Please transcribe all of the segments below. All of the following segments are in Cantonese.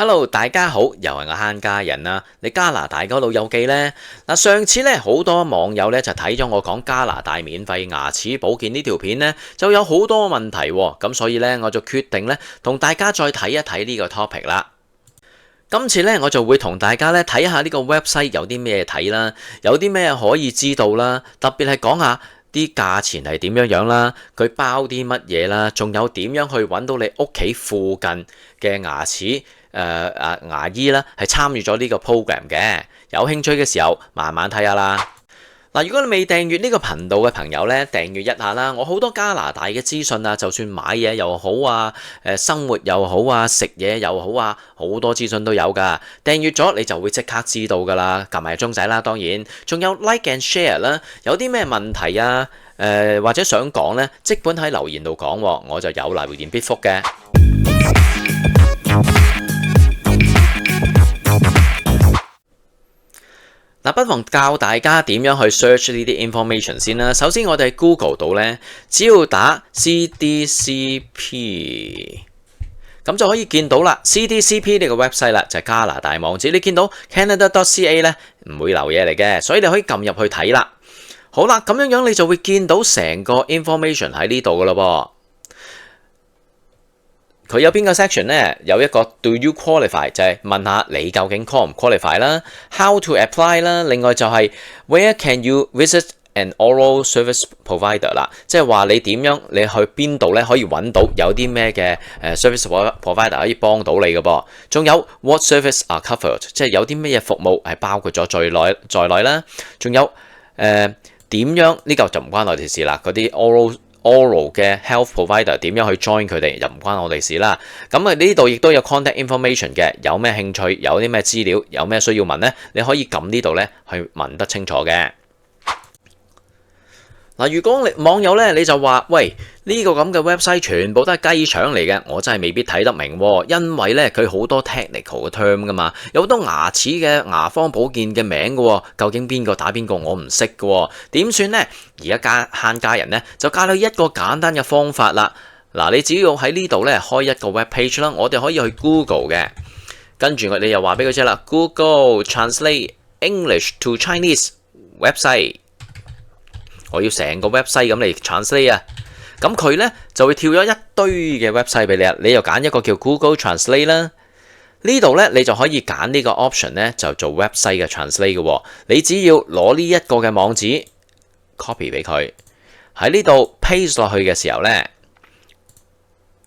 Hello，大家好，又係我慳家人啦。你加拿大嗰度有記呢？嗱，上次呢，好多網友呢就睇咗我講加拿大免費牙齒保健呢條片呢，就有好多問題喎，咁所以呢，我就決定呢，同大家再睇一睇呢個 topic 啦。今次呢，我就會同大家呢睇下呢個 website 有啲咩睇啦，有啲咩可以知道啦，特別係講下啲價錢係點樣啦，佢包啲乜嘢啦，仲有點樣去揾到你屋企附近嘅牙齒牙醫啦，係參與咗呢個 program 嘅。有興趣嘅時候，慢慢睇下啦。嗱，如果你未訂閱呢個頻道嘅朋友呢，訂閱一下啦。我好多加拿大嘅資訊啊，就算買嘢又好啊，生活又好啊，食嘢又好啊，好多資訊都有噶。訂閱咗你就會即刻知道噶啦，撳埋鐘仔啦，當然仲有 like and share 啦。有啲咩問題啊，或者想講呢，即管喺留言度講，我就有留言必覆嘅。嗱，不妨教大家點樣去 search 呢啲 information 先啦。首先我哋喺 Google 度呢，只要打 CDCP， 咁就可以見到啦。CDCP 呢個 website 啦，就係加拿大網址。你見到 Canada.ca 呢，唔會留嘢嚟嘅，所以你可以撳入去睇啦。好啦，咁樣你就會見到成個 information 喺呢度噶咯噃。佢有邊個 section 呢？有一個 Do you qualify 就係問下你究竟 qual 唔 qualify 啦。How to apply 啦。另外就係 Where can you visit an oral service provider 啦，即係話你點樣你去邊度咧可以揾到有啲咩嘅service provider 可以幫到你嘅噃。仲有 What service are covered， 即係有啲咩嘢服務係包括咗在內啦。仲有點樣呢個就唔關我哋事啦。嗰啲 oral 嘅 health provider 點樣去 join 佢哋，又唔關我哋事啦。咁呢度亦都有 contact information 嘅，有咩興趣，有啲咩資料，有咩需要問呢？你可以撳呢度呢去問得清楚嘅。嗱，如果網友呢，你就話喂，呢個咁嘅 website 全部都係雞腸嚟嘅，我真係未必睇得明喎，因為呢，佢好多 technical 嘅 term 噶嘛，有好多牙齒嘅牙科保健嘅名嘅喎，究竟邊個打邊個我唔識嘅喎，點算呢？而家慳家人呢，就教你一個簡單嘅方法啦。嗱，你只要喺呢度呢，開一個 web page 啦，我哋可以去 Google 嘅，跟住你又話俾佢知啦 ，Google Translate English to Chinese website。我要成個 website 咁嚟 translate 啊，咁佢呢就會跳咗一堆嘅 website 俾你啊，你又揀一個叫 Google Translate 啦，呢度呢，你就可以揀呢個 option 呢，就做 website 嘅 translate 嘅喎，你只要攞呢一個嘅網址 copy 俾佢，喺呢度 paste 落去嘅時候呢，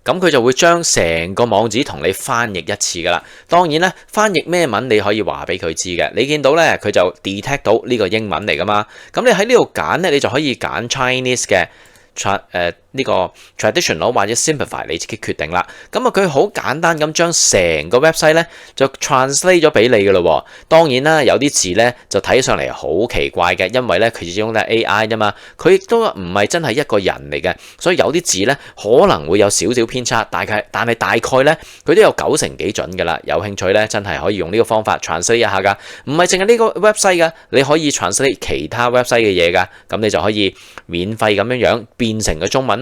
咁佢就會將成個網址同你翻譯一次噶啦。當然咧，翻譯咩文你可以話俾佢知嘅。你見到咧，佢就 detect 到呢個英文嚟噶嘛。咁你喺呢度揀咧，你就可以揀 Chinese 嘅呢個 traditional 或者 simplify， 你自己決定啦。咁啊，佢好簡單咁將成個 website 咧就 translate 咗俾你噶咯。當然啦，有啲字咧就睇上嚟好奇怪嘅，因為咧佢始終都係 AI 啫嘛，佢亦都唔係真係一個人嚟嘅，所以有啲字咧可能會有少少偏差，但係大概咧佢都有90%幾準噶啦。有興趣咧，真係可以用呢個方法 translate 一下噶，唔係淨係呢個 website 噶，你可以 translate 其他 website 嘅嘢噶，咁你就可以免費咁樣變成個中文啦。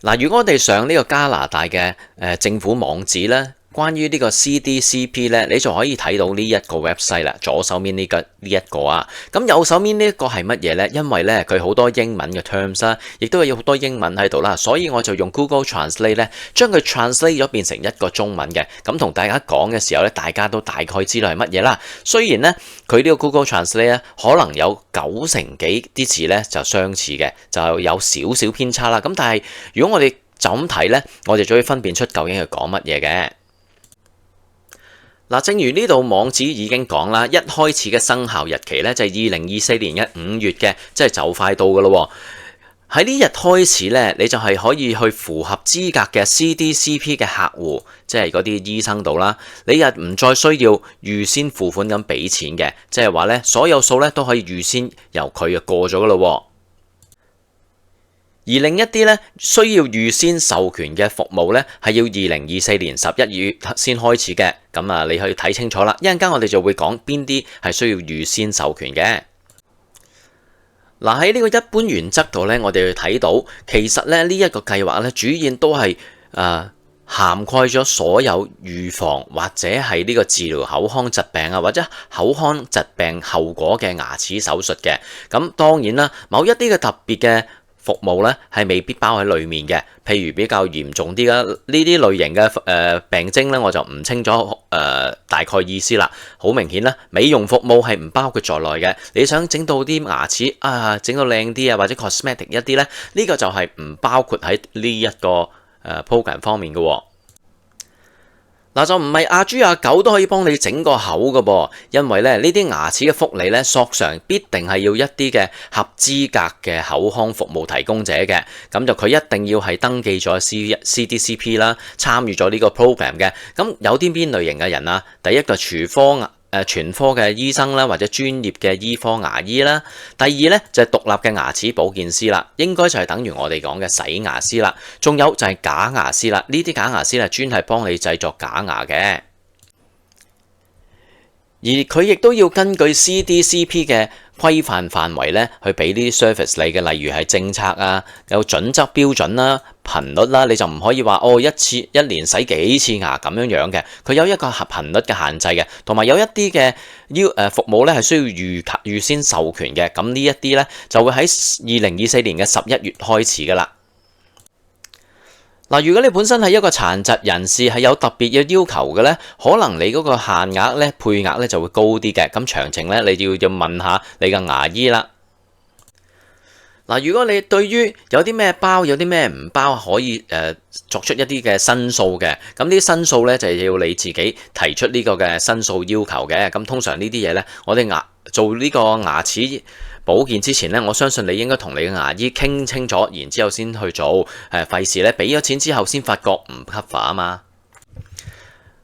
嗱，如果我哋上呢個加拿大嘅政府網址咧，關於呢個 CDCP 咧，你就可以睇到呢一個 website 啦。左手面呢一個啊，咁右手面呢一個係乜嘢呢？因為咧佢好多英文嘅 terms 啦，亦都有好多英文喺度啦，所以我就用 Google Translate 咧，將佢 translate 咗變成一個中文嘅。咁同大家講嘅時候咧，大家都大概知道係乜嘢啦。雖然咧佢呢個 Google Translate 咧可能有90%幾啲詞咧就相似嘅，就有少少偏差啦。咁但係如果我哋就咁睇咧，我哋就可以分辨出究竟係講乜嘢嘅。嗱，正如呢度網址已經講啦，一開始嘅生效日期咧就係2024年嘅5月嘅，即係就快到噶咯。喺呢日開始咧，你就係可以去符合資格嘅 CDCP 嘅客戶，即係嗰啲醫生度啦。你又唔再需要預先付款咁俾錢嘅，即係話咧所有數咧都可以預先由佢過咗噶咯。而另一啲咧需要預先授權嘅服務咧，係要2024年11月先開始嘅。咁啊，你可以睇清楚啦。一陣間我哋就會講邊啲係需要預先授權嘅。嗱，喺呢個一般原則度咧，我哋要睇到其實咧呢一個計劃咧主要都係涵蓋咗所有預防或者係呢個治療口腔疾病啊，或者口腔疾病後果嘅牙齒手術嘅。咁當然啦，某一啲嘅特別嘅服務咧係未必包喺裡面嘅，譬如比較嚴重啲嘅呢啲類型嘅病徵咧，我就唔清楚大概意思啦。好明顯啦，美容服務係唔包括在內嘅。你想整到啲牙齒啊，整到靚啲啊，或者 cosmetic 一啲咧，呢個就係唔包括喺呢一個program 方面嘅喎。嗱，就唔係阿豬阿狗都可以幫你整個口嘅噃，因為咧呢啲牙齒嘅福利咧，索償必定係要一啲嘅合資格嘅口腔服務提供者嘅，咁就佢一定要係登記咗 CDCP 啦，參與咗呢個 program 嘅。咁有啲邊類型嘅人啊？第一個全科嘅醫生啦，或者專業嘅醫科牙醫啦。第二咧就係獨立嘅牙齒保健師啦，應該就係等於我哋講嘅洗牙師啦。仲有就係假牙師啦，呢啲假牙師咧專係幫你製作假牙嘅。而佢亦都要根據 CDCP 嘅規範範圍咧，去俾呢啲 service 你嘅，例如係政策啊，有準則標準啦、頻率啦，你就唔可以話一年洗幾次牙咁樣嘅，佢有一個頻率嘅限制嘅，同埋有一啲嘅服務咧係需要預先授權嘅，咁呢一啲咧就會喺2024年嘅11月開始噶啦。嗱，如果你本身係一個殘疾人士，係有特別嘅要求嘅咧，可能你嗰個限額咧、配額咧就會高啲嘅。咁詳情咧，你要問下你嘅牙醫啦。嗱，如果你對於有啲咩包、有啲咩唔包，可以作出一啲嘅申訴嘅，咁呢啲申訴咧就係要你自己提出呢個嘅申訴要求嘅。咁通常呢啲嘢咧，我哋做呢個牙齒保健之前咧，我相信你應該同你嘅牙醫傾清楚，然之後先去做，費事咧俾咗錢之後先發覺唔 cover 啊嘛。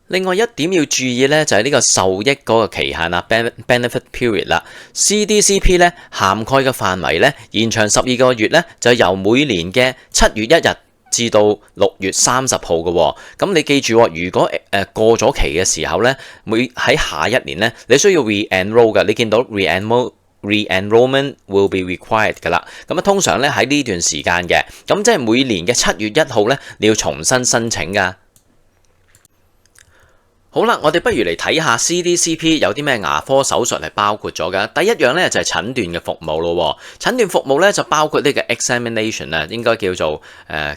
另外一點要注意咧，就係呢個受益嗰個期限啊 benefit period 啦。CDCP 咧涵蓋嘅範圍咧延長12個月咧，就由每年嘅7月1日至到6月30號嘅喎。咁你記住，如果過咗期嘅時候咧，喺下一年咧，你需要 re-enroll 嘅。你見到 re-enrollment will be required 㗎啦。咁通常咧喺呢段時間嘅，咁即係每年嘅7月1號咧，你要重新申請㗎。好啦，我哋不如嚟睇下 CDCP 有啲咩牙科手術係包括咗嘅。第一樣咧就係診斷嘅服務咯。診斷服務咧就包括呢個 examination 啊，應該叫做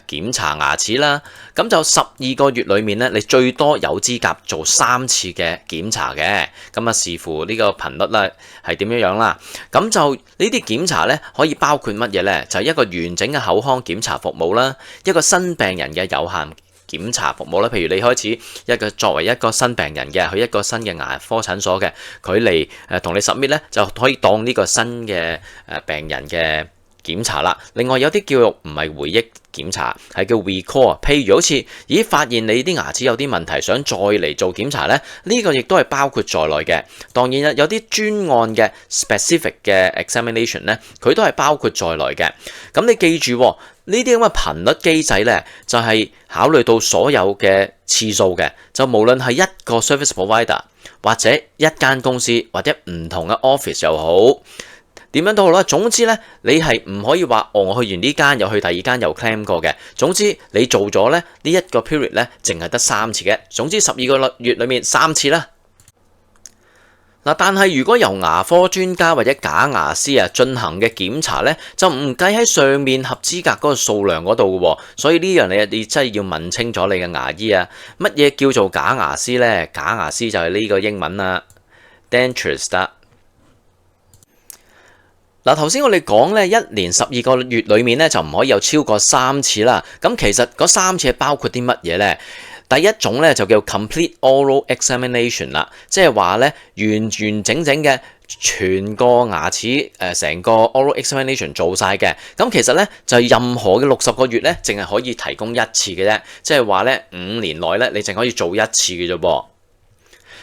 檢查牙齒啦。咁就12個月裏面咧，你最多有資格做3次嘅檢查嘅。咁啊視乎呢個頻率啦係點樣啦。咁就呢啲檢查咧可以包括乜嘢咧？就係一個完整嘅口腔檢查服務啦，一個新病人嘅有限檢查服務啦，譬如你開始作為一個新病人嘅，去一個新嘅牙科診所嘅，佢嚟同你 submit 咧，就可以當呢個新嘅病人嘅檢查啦。另外有啲叫唔係回憶檢查，係叫 recall。譬如好似發現你啲牙齒有啲問題，想再嚟做檢查咧，呢個亦都係包括在內嘅。當然有啲專案嘅 specific 嘅 examination 咧，佢都係包括在內嘅。咁你記住呢啲咁嘅頻率機制咧，就係考慮到所有嘅次數嘅，就無論係一個 service provider 或者一間公司或者唔同嘅 office 又好，點樣都好啦。總之咧，你係唔可以話我去完呢間又去第二間又 claim 過嘅。總之你做咗咧呢一個 period 咧，淨係得3次嘅。總之12個月裏面3次啦。嗱，但係如果由牙科專家或者假牙師進行嘅檢查咧，就唔計喺上面合資格嗰個數量嗰度嘅喎，所以呢樣你真係要問清楚你嘅牙醫啊。乜嘢叫做假牙師咧？假牙師就係呢個英文啦 dentist。嗱，頭先我哋講咧，1年12個月裏面咧就唔可以有超過3次啦。咁其實嗰3次係包括啲乜嘢咧？第一種咧就叫 complete oral examination 啦，即係話咧完整嘅全個牙齒成個 oral examination 做晒嘅。咁其實咧就係任何嘅60個月咧，淨係可以提供1次嘅啫，即係話咧5年內咧你淨可以做1次嘅啫噃。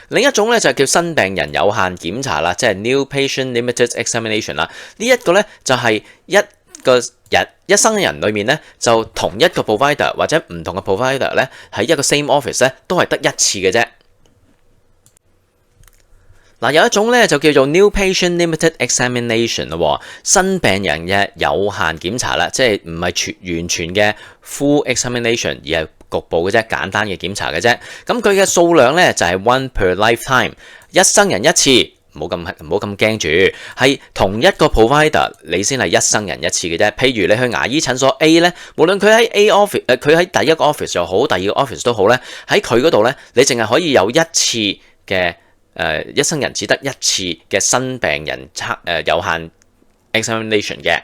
另一種咧就叫新病人有限檢查啦，即係 new patient limited examination 啦。呢一個咧就係一生人裏面咧，就同一個 provider 或者唔同嘅 provider 咧，喺一個 same office 咧，都係得1次嘅啫。嗱，有一種咧就叫做 new patient limited examination 咯，新病人嘅有限檢查啦，即係唔係完全嘅 full examination，而係局部嘅啫，簡單嘅檢查嘅啫。咁佢嘅數量咧就係 one per lifetime， 一生人一次，唔好咁驚住，係同一個 provider 你先係一生人一次嘅啫。譬如你去牙醫診所 A 咧，無論佢喺 A office， 佢喺第一個 office 又好，第二個 office 都好咧，喺佢嗰度咧，你淨係可以有一次嘅一生人只得一次嘅新病人有限 examination 嘅。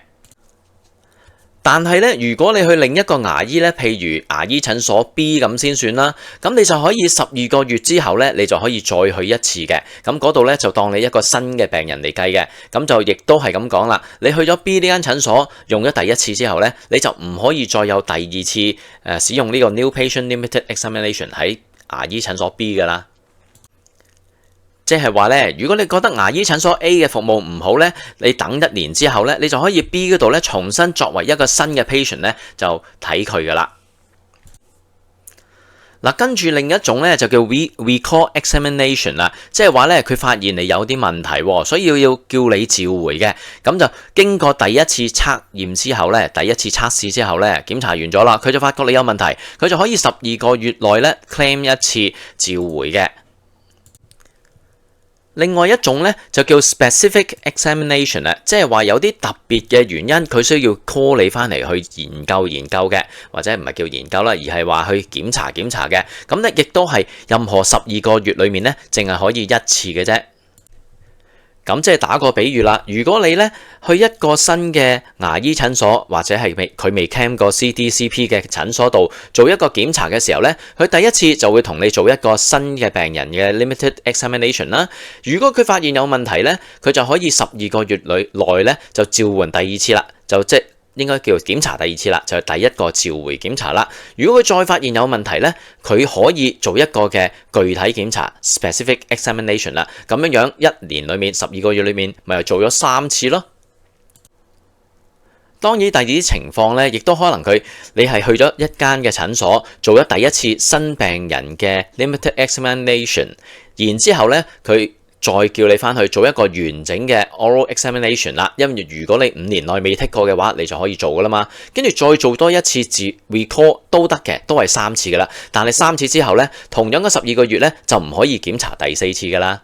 但係咧，如果你去另一個牙醫咧，譬如牙醫診所 B 咁先算啦，咁你就可以12個月之後咧，你就可以再去一次嘅。咁嗰度咧就當你一個新嘅病人嚟計嘅。咁就亦都係咁講啦。你去咗 B 呢間診所用咗第一次之後咧，你就唔可以再有第二次使用呢個 New Patient Limited Examination 喺牙醫診所 B 噶啦。即係話咧，如果你覺得牙醫診所 A 嘅服務唔好咧，你等1年之後咧，你就可以 B 嗰度咧重新作為一個新嘅 patient 咧就睇佢噶啦。嗱，跟住另一種咧就叫 recall examination 啦，即係話咧佢發現你有啲問題，所以要叫你召回嘅。咁就經過第一次測驗之後咧，第一次測試之後咧，檢查完咗啦，佢就發覺你有問題，佢就可以12個月內咧 claim 一次召回嘅。另外一種咧就叫 specific examination 啦，即係話有啲特別嘅原因，佢需要 call 你翻嚟去研究嘅，或者唔係叫研究啦，而係話去檢查嘅。咁咧亦都係任何12個月裏面咧，淨係可以一次嘅啫。咁即係打個比喻啦，如果你咧去一個新嘅牙醫診所，或者係佢未 cam 過 CDCP 嘅診所度做一個檢查嘅時候咧，佢第一次就會同你做一個新嘅病人嘅 limited examination 啦。如果佢發現有問題咧，佢就可以12個月內咧就召喚第二次啦，就即應該叫檢查第二次啦，就係第一個召回檢查啦。如果佢再發現有問題咧，佢可以做一個嘅具體檢查 specific examination 啦。咁樣1年裏面12個月裏面，咪又做咗3次咯。當然第二啲情況咧，亦都可能你係去咗一間嘅診所做咗第一次新病人嘅 limited examination， 然之後咧佢再叫你翻去做一個完整嘅 oral examination 啦，因為如果你5年內未剔過嘅話，你就可以做噶啦嘛。跟住再做多一次recall 都得嘅，都係3次噶啦。但係3次之後咧，同樣嘅12個月咧就唔可以檢查第4次噶啦。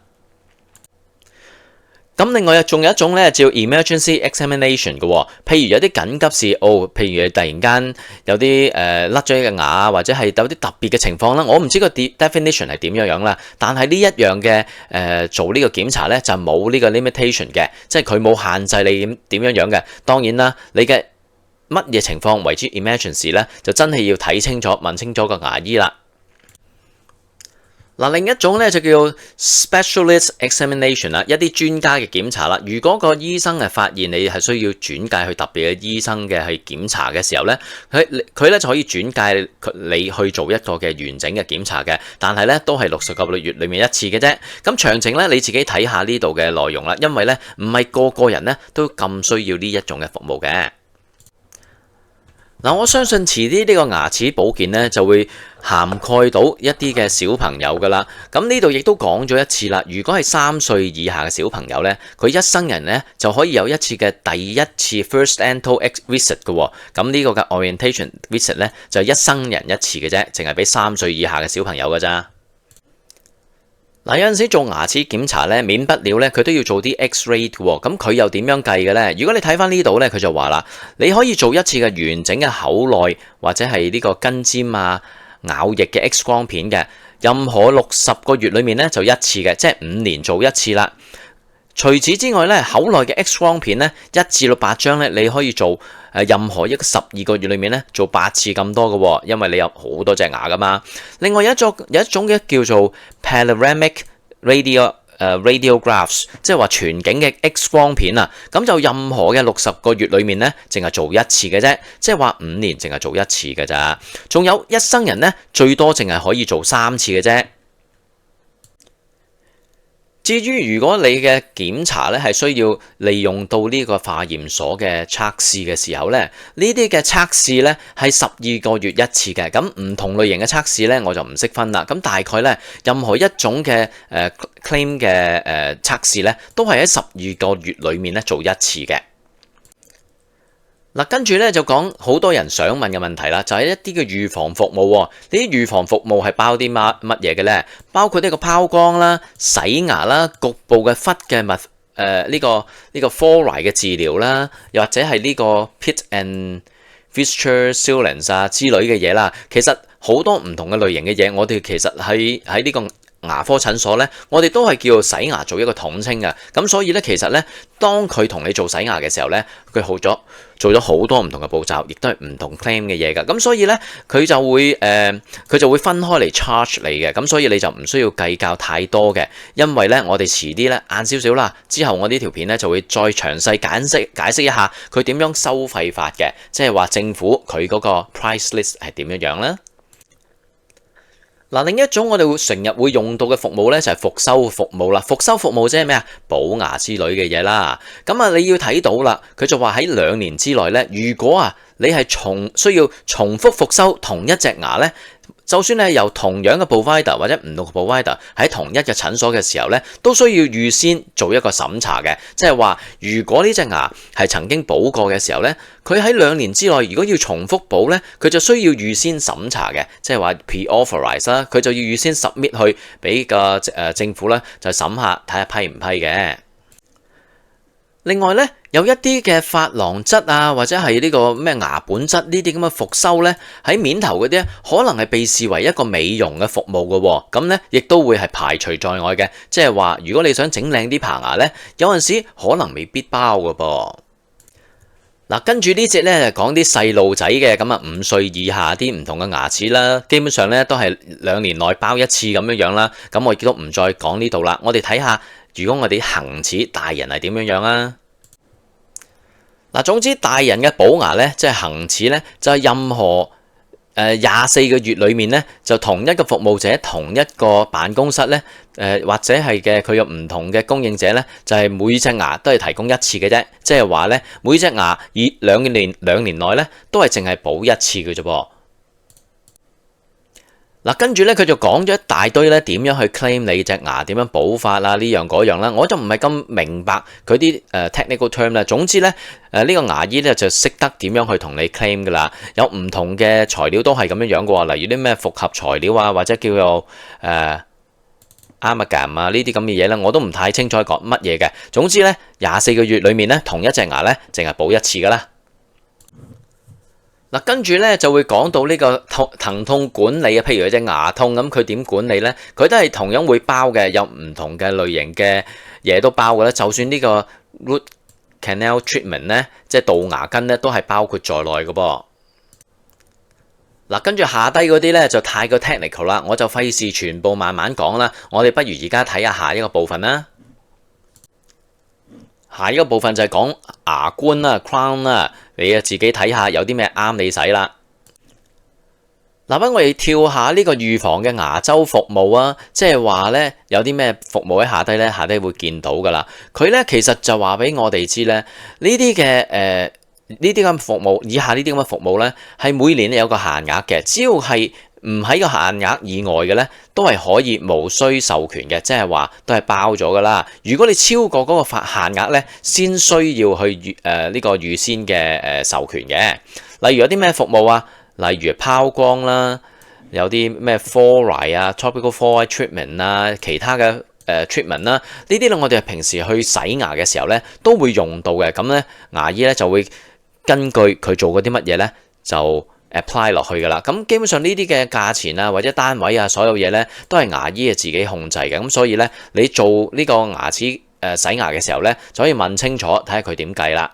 咁另外仲有一種咧叫 emergency examination 嘅，譬如有啲緊急事，譬如突然間有啲甩咗一個牙，或者係有啲特別嘅情況啦，我唔知個 definition 係點樣啦，但係呢一樣嘅做呢個檢查咧就冇呢個 limitation 嘅，即係佢冇限制你點樣嘅。當然啦，你嘅乜嘢情況為之 emergency 咧，就真係要睇清楚，問清楚個牙醫啦。嗱，另一種咧就叫 specialist examination 啦，一啲專家嘅檢查啦。如果個醫生係發現你係需要轉介去特別嘅醫生嘅去檢查嘅時候咧，佢咧就可以轉介你去做一個嘅完整嘅檢查嘅。但係咧都係60個月裏面一次嘅啫。咁詳情咧你自己睇下呢度嘅內容啦，因為咧唔係個個人咧都咁需要呢一種嘅服務嘅。嗱，我相信遲啲呢個牙齒保健咧就會涵蓋到一啲嘅小朋友噶啦。咁呢度亦都講咗一次啦。如果係3歲以下嘅小朋友咧，佢一生人咧就可以有一次嘅第一次 first dental visit 嘅。咁呢個嘅 orientation visit 咧就一生人一次嘅啫，淨係俾3歲以下嘅小朋友噶咋。嗱，有陣時做牙齒檢查咧，免不了咧佢都要做啲 X-ray 嘅喎。咁佢又點樣計嘅咧？如果你睇翻呢度咧，佢就話啦，你可以做一次嘅完整嘅口內或者係呢個根尖啊、咬液嘅 X 光片嘅，任何60個月裏面咧就一次嘅，即係5年做一次啦。除此之外咧，口內嘅 X 光片咧1至8張咧，你可以做任何一個12個月裏面咧做8次咁多嘅喎，因為你有好多隻牙噶嘛。另外有一種嘅叫做 panoramic radiographs， 即係話全景嘅 X 光片啊。咁就任何嘅60個月裏面咧，淨係做一次嘅啫，即係話5年淨係做一次嘅咋。仲有一生人咧，最多淨係可以做3次嘅啫。至於如果你嘅檢查咧係需要利用到呢個化驗所嘅測試嘅時候咧，呢啲嘅測試咧係12個月一次嘅。咁唔同類型嘅測試咧我就唔識分啦。咁大概咧任何一種嘅claim 嘅測試咧都係喺12個月裏面咧做一次嘅。嗱，跟住咧就講好多人想問嘅問題啦，就係一啲嘅預防服務喎。呢啲預防服務係包啲乜嘢嘅咧？包括呢個拋光啦、洗牙啦、局部嘅氟嘅呢個 fluoride 嘅治療啦，又或者係呢個 pit and fissure sealants 啊之類嘅嘢啦。其實好多唔同嘅類型嘅嘢，我哋其實喺呢個牙科診所咧，我哋都係叫洗牙做一個統稱嘅。咁所以咧，其實咧，當佢同你做洗牙嘅時候咧，佢做咗好多唔同嘅步驟，亦都係唔同 claim 嘅嘢㗎。咁所以咧，佢就會分開嚟 charge 你嘅。咁所以你就唔需要計較太多嘅，因為咧，我哋遲啲咧晏少少啦，之後我呢條片咧就會再詳細解釋一下佢點樣收費法嘅，即係話政府佢嗰個 price list 係點樣啦。嗱，另一種我哋成日會用到嘅服務咧，就係復修服務啦。復修服務即係咩啊？補牙之類嘅嘢啦。咁啊，你要睇到啦，佢就話喺2年之內咧，如果啊你係需要重複復修同一隻牙咧，就算係由同樣嘅 provider 或者唔同嘅 provider 喺同一嘅診所嘅時候咧，都需要預先做一個審查嘅。即係話，如果呢隻牙係曾經補過嘅時候咧，佢喺2年之內如果要重複補咧，佢就需要預先審查嘅。即係話 pre-authorize 啦，佢就要預先 submit 去俾個政府咧就審下睇下批唔批嘅。另外咧，有一啲嘅珐琅質啊，或者係呢個咩牙本質呢啲咁嘅復修咧，喺面頭嗰啲可能係被視為一個美容嘅服務嘅喎，咁咧亦都會係排除在外嘅。即係話，如果你想整靚啲棚牙咧，有陣時可能未必包嘅噃。嗱，跟住呢節咧就講啲細路仔嘅，咁啊5歲以下啲唔同嘅牙齒啦，基本上咧都係2年內包一次咁樣啦。咁我亦都唔再講呢度啦。我哋睇下，如果我哋恆齒大人係點樣啊？嗱，總之大人嘅補牙咧，即係恆齒咧，就係任何24個月裏面咧，就同一個服務者同一個辦公室咧，或者係嘅佢有唔同嘅供應者咧，就係每隻牙都係提供一次嘅啫。即係話咧，每隻牙以兩年內咧，都係淨係補一次嘅啫噃。嗱，跟住咧，佢就講咗一大堆咧，點樣去 claim 你隻牙，點樣補法啊，呢樣嗰樣啦，我就唔係咁明白佢啲technical term 啦。總之咧，呢個牙醫咧就識得點樣去同你 claim 噶啦。有唔同嘅材料都係咁樣嘅喎，例如啲咩複合材料啊，或者叫做amalgam 啊呢啲咁嘅嘢咧，我都唔太清楚講乜嘢嘅。總之咧，24個月裡面咧，同一隻牙咧，淨係補一次噶啦。嗱，跟住咧就會講到呢個疼痛管理啊，譬如有隻牙痛咁，佢點管理咧？佢都係同樣會包嘅，有唔同嘅類型嘅嘢都包嘅咧。就算呢個 root canal treatment 咧，即係杜牙根咧，都係包括在內嘅噃。嗱，跟住下低嗰啲咧就太過 technical 啦，我就費事全部慢慢講啦。我哋不如而家睇下下一個部分啦。下一個部分就係講牙冠啦 crown 啦，你啊自己睇下有啲咩啱你使啦。嗱，不如我哋跳下呢個預防嘅牙周服務啊，即係話咧有啲咩服務喺下低咧，下低會見到噶啦。佢咧其實就話俾我哋知咧，呢啲嘅呢啲咁服務，以下呢啲咁嘅服務咧，係每年有個限額嘅，只要係唔喺個限額以外嘅咧，都係可以無需授權嘅，即係話都係包咗噶啦。如果你超過嗰個限額咧，先需要去呢個預先嘅授權嘅。例如有啲咩服務啊？例如拋光啦，有啲咩 fluoride 啊 ，topical fluoride treatment 啊，其他嘅treatment 啦，呢啲咧我哋平時去洗牙嘅時候咧都會用到嘅。咁咧牙醫咧就會根據佢做嗰啲乜嘢咧就apply 落去噶啦，咁基本上呢啲嘅價錢啊或者單位啊，所有嘢咧都係牙醫自己控制嘅，咁所以咧你做呢個牙齒洗牙嘅時候咧就可以問清楚，睇下佢點計啦。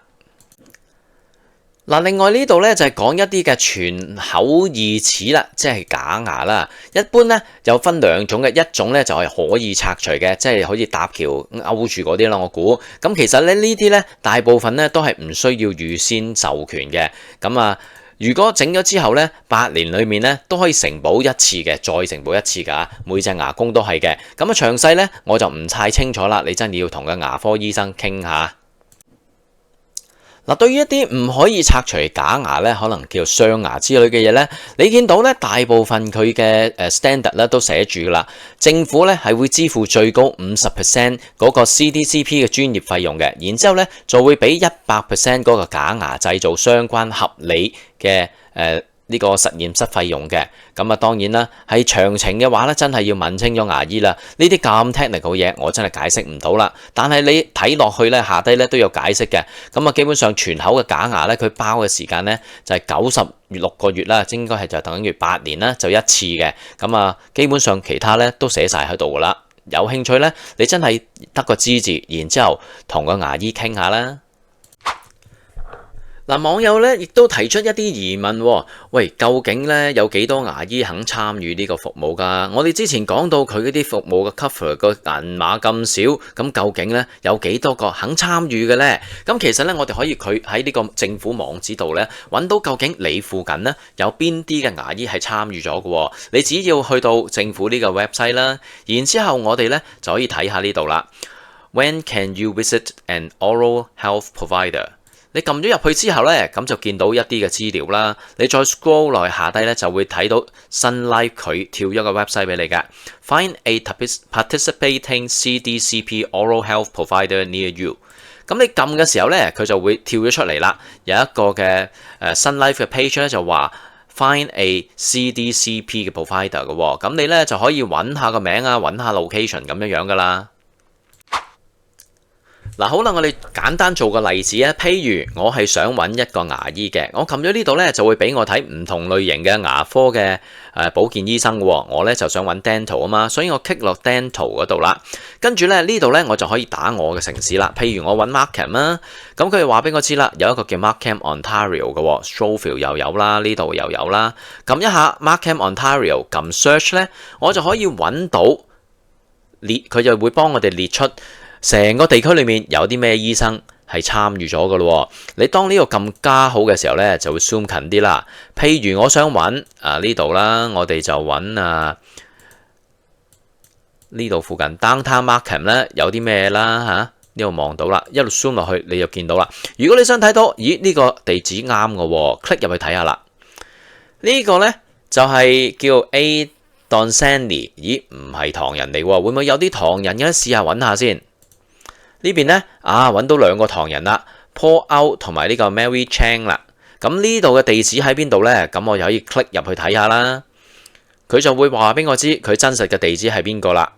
嗱，另外呢度咧就係講一啲嘅全口義齒啦，即係假牙啦。一般咧有分2種嘅，一種咧就係可以拆除嘅，即係好似搭橋勾住嗰啲啦。我估咁其實咧呢啲咧大部分咧都係唔需要預先授權嘅。咁啊，如果整咗之後咧8年裡面咧都可以承保一次嘅，再承保一次㗎，每隻牙弓都係嘅。咁啊詳細咧我就唔太清楚啦，你真係要同個牙科醫生傾下。嗱，對於一啲唔可以拆除假牙咧，可能叫雙牙之類嘅嘢咧，你見到咧大部分佢嘅standard 咧都寫住噶啦，政府咧係會支付最高50% 嗰個 CDCP 嘅專業費用嘅，然之後咧就會俾100% 嗰個假牙製造相關合理嘅呢個實驗室費用嘅。咁啊當然啦，係詳情嘅話咧，真係要問清咗牙醫啦。呢啲咁 technical 嘢，我真係解釋唔到啦。但係你睇落去咧，下低咧都有解釋嘅。咁啊，基本上全口嘅假牙咧，佢包嘅時間咧就係96個月啦，應該係就等於8年啦，就一次嘅。咁啊，基本上其他咧都寫晒喺度噶啦。有興趣咧，你真係得個知字，然之後同個牙醫傾下啦。嗱，網友咧亦都提出一啲疑問喎，喂，究竟咧有幾多牙醫肯參與呢個服務㗎？我哋之前講到佢嗰啲服務嘅 cover 個銀碼咁少，咁究竟咧有幾多個肯參與嘅咧？咁其實咧，我哋可以佢喺呢個政府網址度咧揾到究竟你附近咧有邊啲嘅牙醫係參與咗嘅喎。你只要去到政府呢個 website 啦，然之後我哋咧就可以睇下呢度啦。When can you visit an oral health provider？你撳咗入去之後咧，咁就見到一啲嘅資料啦。你再 scroll 落去下低咧，就會睇到 Sun Life 佢跳咗個 website 俾你㗎。Find a participating CDCP oral health provider near you。咁你撳嘅時候咧，佢就會跳咗出嚟啦。有一個嘅Sun Life 嘅 page 咧就話 Find a CDCP 嘅 provider 嘅喎。咁你咧就可以揾下個名啊，揾下 location 咁樣㗎啦。嗱，好啦，我哋簡單做個例子啊。譬如我係想揾一個牙醫嘅，我撳咗呢度咧就會俾我睇唔同類型嘅牙科嘅保健醫生喎。我咧就想揾 dental 啊嘛，所以我 click 落 dental 嗰度啦。跟住咧呢度咧我就可以打我嘅城市啦。譬如我揾 Markham 啦，咁佢就話俾我知啦，有一個叫 Markham Ontario 嘅喎 Stouffville 又有啦，呢度又有啦。撳一下 Markham Ontario，撳 search 咧，我就可以揾到佢就會幫我哋列出成個地區裏面有啲咩醫生係參與咗嘅咯。你當呢個咁加好嘅時候咧，就會 zoom 近啲啦。譬如我想揾呢度啦，我哋就揾呢度附近 Downtown Markham 咧有啲咩啦嚇？呢度望到啦，一路 zoom 落去你就見到啦。如果你想睇到，咦呢個地址啱嘅喎，click 入去睇下啦。呢個咧就係叫 A Dunsany， 咦唔係唐人嚟喎，會唔會有啲唐人嘅？試下揾下先。呢邊咧揾到2個唐人啦 ，Paul Out 同埋呢個 Mary Chang 啦。咁呢度嘅地址喺邊度咧？咁我就可以 click 入去睇下啦。佢就會話俾我知佢真實嘅地址係邊個啦。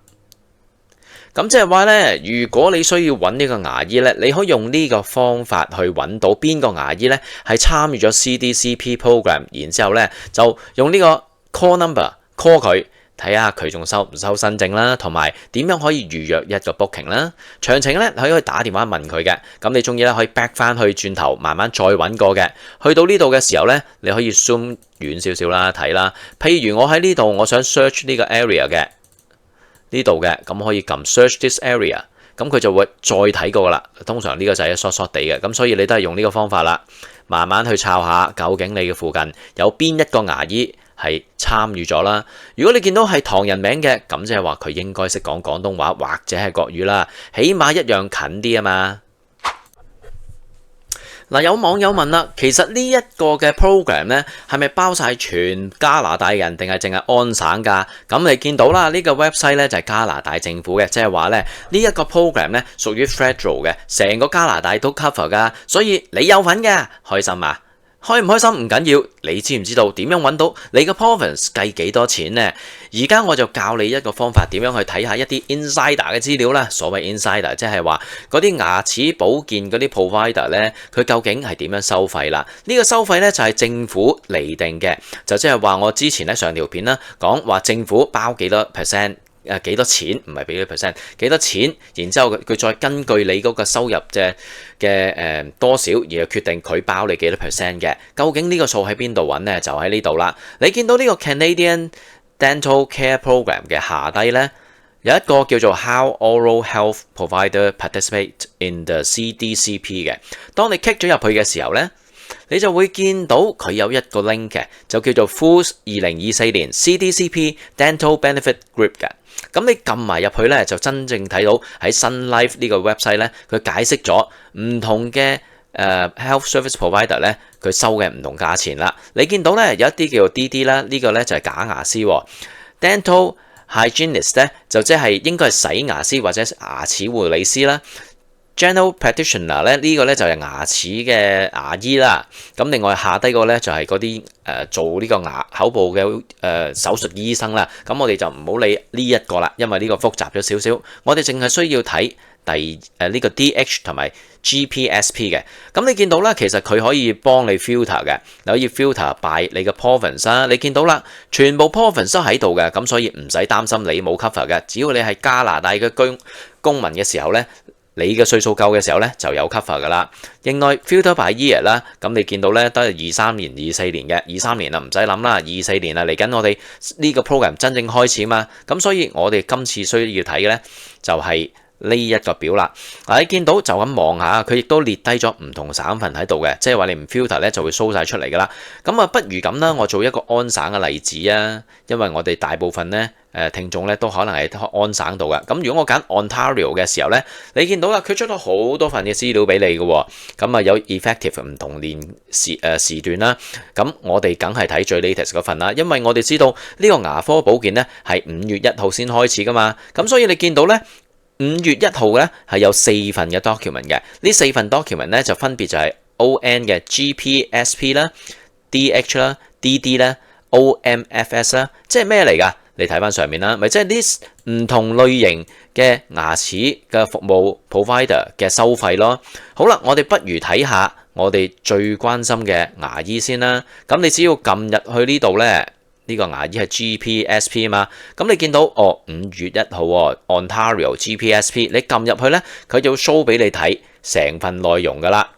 咁即係話咧，如果你需要揾呢個牙醫咧，你可以用呢個方法去揾到邊個牙醫咧係參與咗 CDCP program， 然之後咧就用呢個 call number call 佢。睇下佢仲收唔收新症啦，同埋點樣可以預約一個 booking 啦。詳情咧，你可以打電話問佢嘅。咁你中意咧，可以 back 翻去轉頭，慢慢再揾過嘅。去到呢度嘅時候咧，你可以 zoom 遠少少啦，睇啦。譬如我喺呢度，我想 search 呢個 area 嘅呢度嘅，咁可以撳 search this area， 咁佢就會再睇過啦。通常呢個就係疏疏地嘅，咁所以你都係用呢個方法啦，慢慢去抄下究竟你嘅附近有邊一個牙醫係參與咗啦。如果你見到係唐人名嘅，咁即係話佢應該識講廣東話或者係國語啦，起碼一樣近啲啊嘛。嗱，有網友問啦，其實呢一個嘅 program 咧係咪包晒全加拿大人定係淨係安省㗎？咁你見到啦，呢個 website 咧就係加拿大政府嘅，即係話咧呢一個 program 咧屬於 federal 嘅，成個加拿大都 cover 㗎，所以你有份嘅，開心啊！開唔開心唔緊要，你知唔知道點樣揾到你個 province 計幾多錢呢？而家我就教你一個方法，點樣去睇下一啲 insider 嘅資料啦。所謂 insider 即係話嗰啲牙齒保健嗰啲 provider 咧，佢究竟係點樣收費啦？呢個收費咧就係政府釐定嘅，就即係話我之前咧上條片啦講話政府包幾多 percent。幾多錢唔係俾幾多 percent， 幾多錢，然之後佢再根據你嗰個收入嘅多少而決定佢包你幾多 percent 嘅。究竟呢個數喺邊度揾呢？就喺呢度啦。你見到呢個 Canadian Dental Care Program 嘅下低呢，有一個叫做 How Oral Health Provider Participate in the CDCP 嘅。當你 click 咗入去嘅時候呢，你就會見到佢有一個 link 嘅，就叫做 FUS 2024年 CDCP Dental Benefit Group 嘅。咁你撳埋入去咧，就真正睇到喺 Sun Life呢個 website 咧，佢解釋咗唔同嘅 health service provider 咧，佢收嘅唔同價錢啦。你見到咧有一啲叫做 DD 啦，呢個咧就係假牙師喎。Dental hygienist 咧就即係應該係洗牙師或者牙齒護理師啦。General practitioner 咧呢個咧就係牙齒嘅牙醫啦。咁另外下低個咧就係嗰啲做呢個口部嘅手術醫生啦。咁我哋就唔好理呢一個啦，因為呢個複雜咗少少。我哋淨係需要睇呢個 DH 同埋 GPSP 嘅。咁你見到啦，其實佢可以幫你 filter 嘅，你可以 filter by 你嘅 province 啦。你見到啦，全部 province 都喺度嘅，咁所以唔使擔心你冇 cover 嘅。只要你係加拿大嘅公民嘅時候咧，你嘅歲數夠嘅時候咧就有 cover 噶啦。另外 filter by year 啦，咁你見到咧都係23年、24年嘅，23年啊唔使諗啦，24年啊嚟緊我哋呢個 program 真正開始嘛，咁所以我哋今次需要睇嘅咧就係呢一個表啦。你見到就咁望下，佢亦都列低咗唔同省份喺度嘅，即係話你唔 filter 咧就會 show 晒出嚟噶啦。咁啊，不如咁啦，我做一個安省嘅例子啊，因為我哋大部分咧聽眾咧都可能係安省度嘅。咁如果我揀 Ontario 嘅時候咧，你見到啦，佢出咗好多份嘅資料俾你嘅喎。咁啊有 effective 唔同時段啦。咁我哋梗係睇最 latest 嗰份啦，因為我哋知道呢個牙科保健咧係5月1號先開始噶嘛。咁所以你見到咧5月1號咧係有4份嘅 document 嘅，呢4份 document 咧就分別就係 ON 嘅 GPSP 啦、DH 啦、DD 啦、OMFS 啦，即係咩嚟㗎？你睇翻上面啦，咪即係呢唔同類型嘅牙齒嘅服務 provider 嘅收費咯。好啦，我哋不如睇下我哋最關心嘅牙醫先啦。咁你只要撳入去呢度咧。呢個牙醫係 GPSP 啊嘛，咁你見到5月1號Ontario GPSP， 你撳入去咧，佢就 show 俾你睇成份內容噶啦。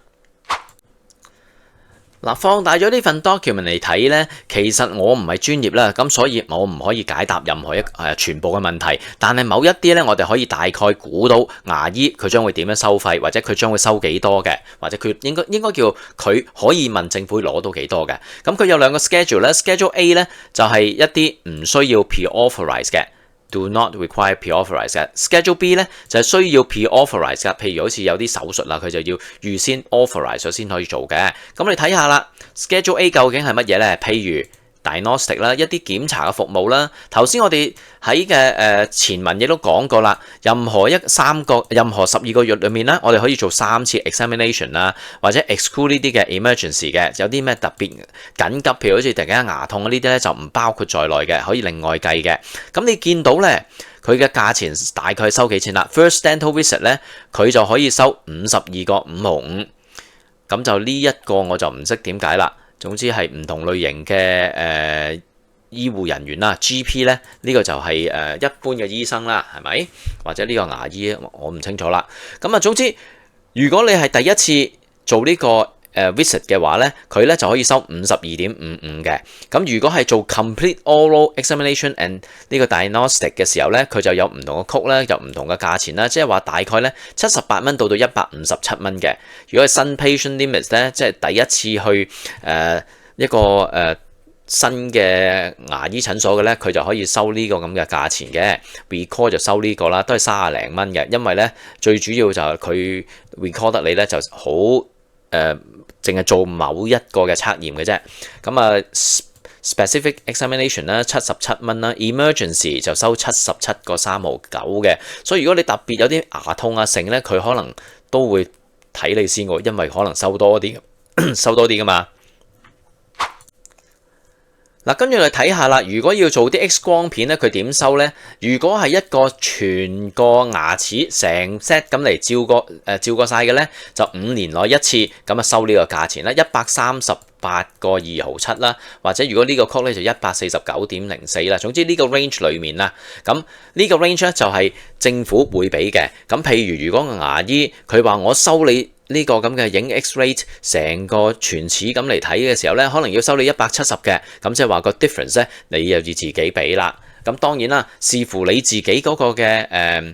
嗱，放大咗呢份 document 嚟睇咧，其實我唔係專業啦，咁所以我唔可以解答任何全部嘅問題。但係某一啲咧，我哋可以大概估到牙醫佢將會點樣收費，或者佢將會收幾多嘅，或者佢應該叫佢可以問政府攞到幾多嘅。咁佢有兩個 schedule 咧 ，schedule A 咧就係一啲唔需要 pre-authorize 嘅。Do not require pre-authorize 嘅 Schedule B 咧就係需要 pre-authorize 嘅，譬如好似有啲手術啦，佢就要預先 authorize 咗先可以做嘅。咁你睇下啦 ，Schedule A 究竟係乜嘢咧？譬如 diagnostic 啦，一啲檢查嘅服務啦。頭先我哋喺嘅前文亦都講過啦，任何12個月裏面啦，我哋可以做3次 examination 啦，或者 exclude 呢啲嘅 emergency 嘅，有啲咩特別緊急，譬如好似突然間牙痛呢啲咧，就唔包括在內嘅，可以另外計嘅。咁你見到咧，佢嘅價錢大概收幾錢啦 ？First dental visit 咧，佢就可以收52個5毫5，咁就呢一個我就唔識點解啦。總之係唔同類型嘅醫護人員啦 ，GP 咧呢個就係一般嘅醫生啦，係咪？或者呢個牙醫我唔清楚啦。咁啊，總之如果你係第一次做呢個visit 嘅話咧，佢咧就可以收52.55嘅。咁如果係做 complete oral examination and 呢個 diagnostic 嘅時候咧，佢就有唔同嘅曲咧，有唔同嘅價錢啦。即係話大概咧78蚊到157蚊嘅。如果係新 patient limits 咧，即係第一次去一個新嘅牙醫診所嘅咧，佢就可以收呢個咁嘅價錢嘅。record 就收呢個啦，都係30零蚊嘅。因為咧最主要就係佢 record 得你咧就好淨係做某一個嘅測驗嘅啫。咁啊 specific examination 啦77蚊啦 ，emergency 就收77個3毫9嘅。所以如果你特別有啲牙痛啊剩咧，佢可能都會睇你先喎，因為可能收多啲噶嘛。嗱，跟住嚟睇下啦。如果要做啲 X 光片咧，佢點收咧？如果係一個全個牙齒成 set 咁嚟照過晒嘅咧，就5年內一次咁啊收呢個價錢啦，138個2毫7啦，或者如果呢個 code 咧就149.04啦。總之呢個 range 裏面啦，咁呢個 range 咧就係政府會俾嘅。咁譬如果個牙醫佢話我收你呢個咁嘅影 X-ray 成個全齒咁嚟睇嘅時候咧，可能要收你170嘅，咁即係話個 difference 咧，你又要自己俾啦。咁當然啦，視乎你自己嗰個嘅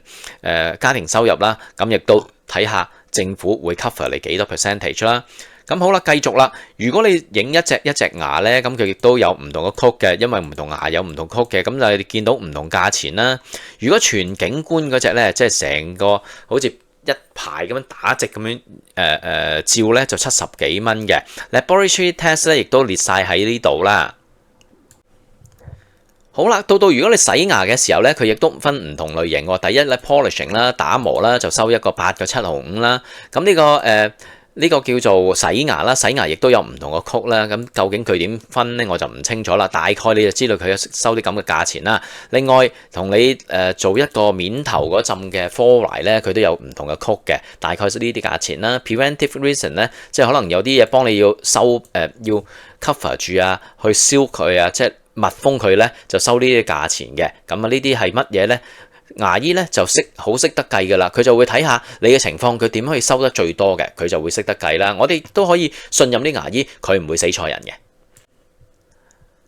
家庭收入啦，咁亦都睇下政府會 cover 你幾多 percentage 啦。咁好啦，繼續啦。如果你影一隻牙咧，咁佢亦都有唔同嘅曲嘅，因為唔同牙有唔同曲嘅，咁就你見到唔同價錢啦。如果全景觀嗰隻咧，即係成個好似一排咁樣打直咁樣照咧就70幾蚊嘅。Laboratory test 咧亦都列晒喺呢度啦。好啦，到如果你洗牙嘅時候咧，佢亦都分唔同類型喎。第一咧 polishing 啦，打磨啦，就收一個8個7毫5啦。咁呢個叫做洗牙啦，洗牙亦都有唔同嘅曲啦。咁究竟佢點分呢？我就唔清楚啦。大概你就知道佢收啲咁嘅價錢啦。另外同你做一個面頭嗰陣嘅 fluoride 咧，佢都有唔同嘅曲嘅，大概係呢啲價錢啦。Preventive reason 咧，即係可能有啲嘢幫你要收要 cover 住啊，去燒佢啊，即係密封佢咧，就收呢啲價錢嘅。咁啊，呢啲係乜嘢咧？牙醫咧就好識得計噶啦，佢就會睇下你嘅情況，佢點可以收得最多嘅，佢就會識得計啦。我哋都可以信任啲牙醫，佢唔會死錯人嘅。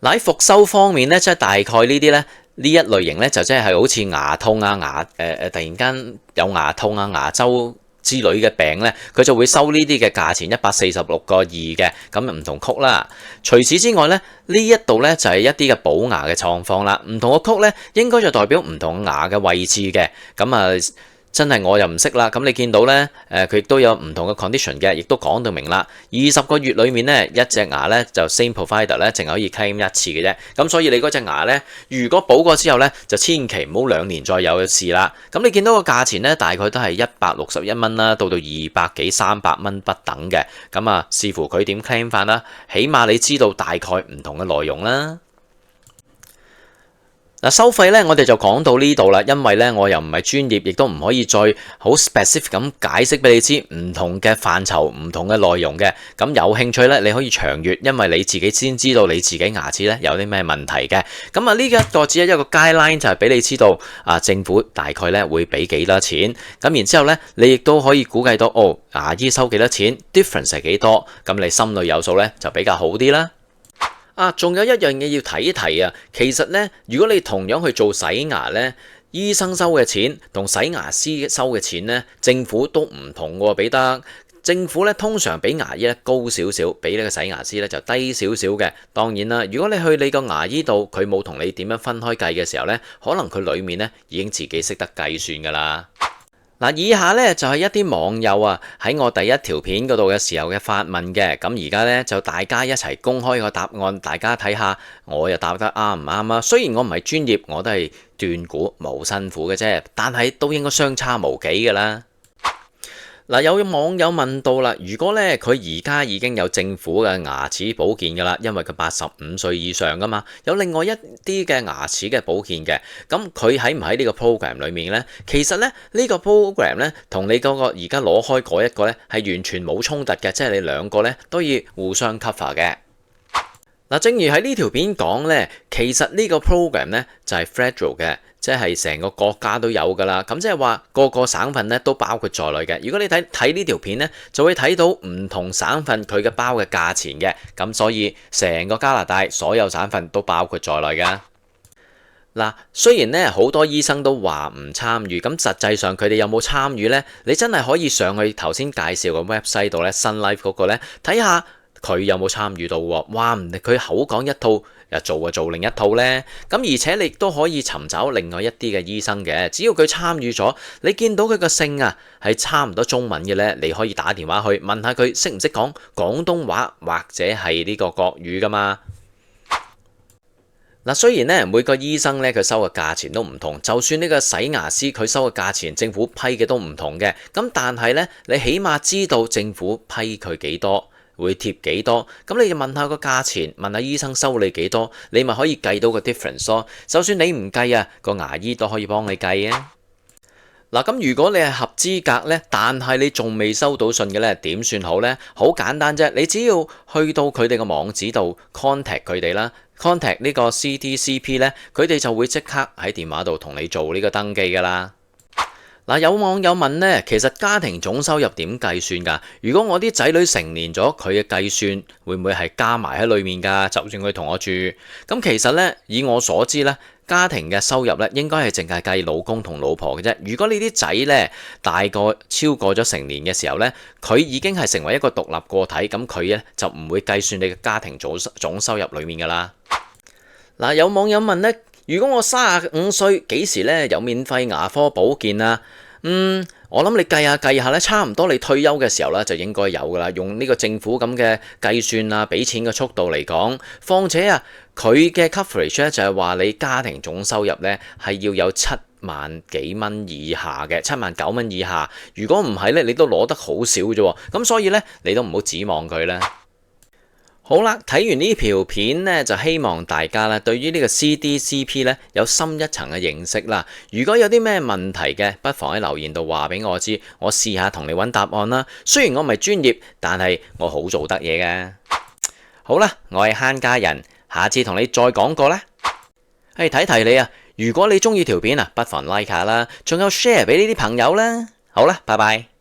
嗱，喺復修方面咧，即係大概呢啲咧，呢一類型咧就即係好似牙痛啊、突然間有牙痛啊、牙周之類嘅病咧，佢就會收呢啲嘅價錢146個2嘅，咁唔同曲啦。除此之外咧，呢一度咧就係一啲嘅補牙嘅狀況啦。唔同嘅曲咧，應該就代表唔同牙嘅位置嘅。咁啊，真係我又唔識啦。咁你見到咧，佢亦都有唔同嘅 condition 嘅，亦都講到明啦。20個月裡面咧，一隻牙咧就 same provider 咧，淨係可以 claim 一次嘅啫。咁所以你嗰隻牙咧，如果補過之後咧，就千祈唔好2年再有嘅事啦。咁你見到個價錢咧，大概都係161蚊啦，到200幾300蚊不等嘅。咁啊，視乎佢點 claim 法啦。起碼你知道大概唔同嘅內容啦。嗱，收費咧，我哋就講到呢度啦，因為咧我又唔係專業，亦都唔可以再好 specific 咁解釋俾你知唔同嘅範疇、唔同嘅內容嘅。咁有興趣咧，你可以長閱，因為你自己先知道你自己牙齒咧有啲咩問題嘅。咁啊，呢一個只係一個 guideline，就係俾你知道啊，政府大概咧會俾幾多錢。咁然之後咧，你亦都可以估計到牙醫收幾多錢 ，difference 係幾多，咁你心裏有數咧就比較好啲啦。仲有一樣嘢要提一提啊，其實咧，如果你同樣去做洗牙咧，醫生收嘅錢同洗牙師收嘅錢咧，政府都唔同喎，俾得政府咧通常比牙醫咧高少少，比呢個洗牙師咧就低少少嘅。當然啦，如果你去你個牙醫度，佢冇同你點樣分開計嘅時候咧，可能佢裡面咧已經自己識得計算噶啦。嗱，以下咧就係一啲網友啊喺我第一條片嗰度嘅時候嘅發問嘅，咁而家咧就大家一齊公開個答案，大家睇下我又答得啱唔啱啊？雖然我唔係專業，我都係斷估，冇辛苦嘅啫，但係都應該相差無幾噶啦。嗱，有網友問到啦，如果咧佢而家已經有政府嘅牙齒保健㗎啦，因為佢85歲以上㗎嘛，有另外一啲嘅牙齒嘅保健嘅，咁佢喺唔喺呢個 program 裡面咧？其實咧呢個 program 咧同你嗰個而家攞開嗰一個咧係完全冇衝突嘅，即係你兩個咧都要互相 cover 嘅。嗱，正如喺呢條片講咧，其實呢個 program 咧就係 federal 嘅。即係成個國家都有㗎啦，咁即係話個個省份咧都包括在內嘅。如果你睇呢條片咧，就會睇到唔同省份佢嘅包嘅價錢嘅，咁所以成個加拿大所有省份都包括在內㗎。嗱，雖然咧好多醫生都話唔參與，咁實際上佢哋有冇參與呢？你真係可以上去頭先介紹嘅 website 度咧，Sun Life 嗰個咧睇下佢有冇參與到喎。哇，佢口講一套，做就做另一套呢。咁而且你亦都可以尋找另外一啲嘅醫生嘅，只要佢參與咗，你見到佢個姓啊係差唔多中文嘅呢，你可以打電話去問下佢識唔識講廣東話或者係呢個國語噶嘛。嗱，雖然咧每個醫生咧佢收嘅價錢都唔同，就算呢個洗牙師佢收嘅價錢政府批嘅都唔同嘅，咁但係咧你起碼知道政府批佢幾多，會貼幾多，咁你就問下個價錢，問下醫生收你幾多，你咪可以計到個 difference 咯。就算你唔計啊，個牙醫都可以幫你計啊。嗱，咁如果你係合資格呢，但係你仲未收到信嘅呢，點算好呢？好簡單啫，你只要去到佢哋個網址度 contact 佢哋啦，contact 呢個 CTCP 呢，佢哋就會即刻喺電話度同你做呢個登記噶啦。嗱，有網友問呢，其實家庭總收入點計算㗎？如果我啲仔女成年咗，佢嘅計算會唔會係加埋喺裡面㗎？就算佢同我住，咁其實呢，以我所知呢，家庭嘅收入呢應該係淨係計老公同老婆嘅啫。如果你啲仔呢大個超過咗成年嘅時候呢，佢已經係成為一個獨立個體，咁佢呢就唔會計算你嘅家庭總收入裡面㗎啦。嗱，有網友問呢，如果我35歲幾時呢有免費牙科保健啊？我諗你計下計下咧，差唔多你退休嘅時候咧就應該有噶啦。用呢個政府咁嘅計算啊，俾錢嘅速度嚟講，況且啊，佢嘅 coverage 咧就係話你家庭總收入咧係要有7萬幾蚊以下嘅，7萬9蚊以下。如果唔係咧，你都攞得好少啫。咁所以咧，你都唔好指望佢啦。好啦，睇完呢條片呢，就希望大家咧對於呢個 CDCP 咧有深一層嘅認識啦。如果有啲咩問題嘅，不妨喺留言度話俾我知，我試下同你揾答案啦。雖然我唔係專業，但係我好做得嘢嘅。好啦，我係慳家人，下次同你再講過啦。提提你啊，如果你中意條片啊，不妨 like 下啦，仲有 share 俾呢啲朋友啦。好啦，拜拜。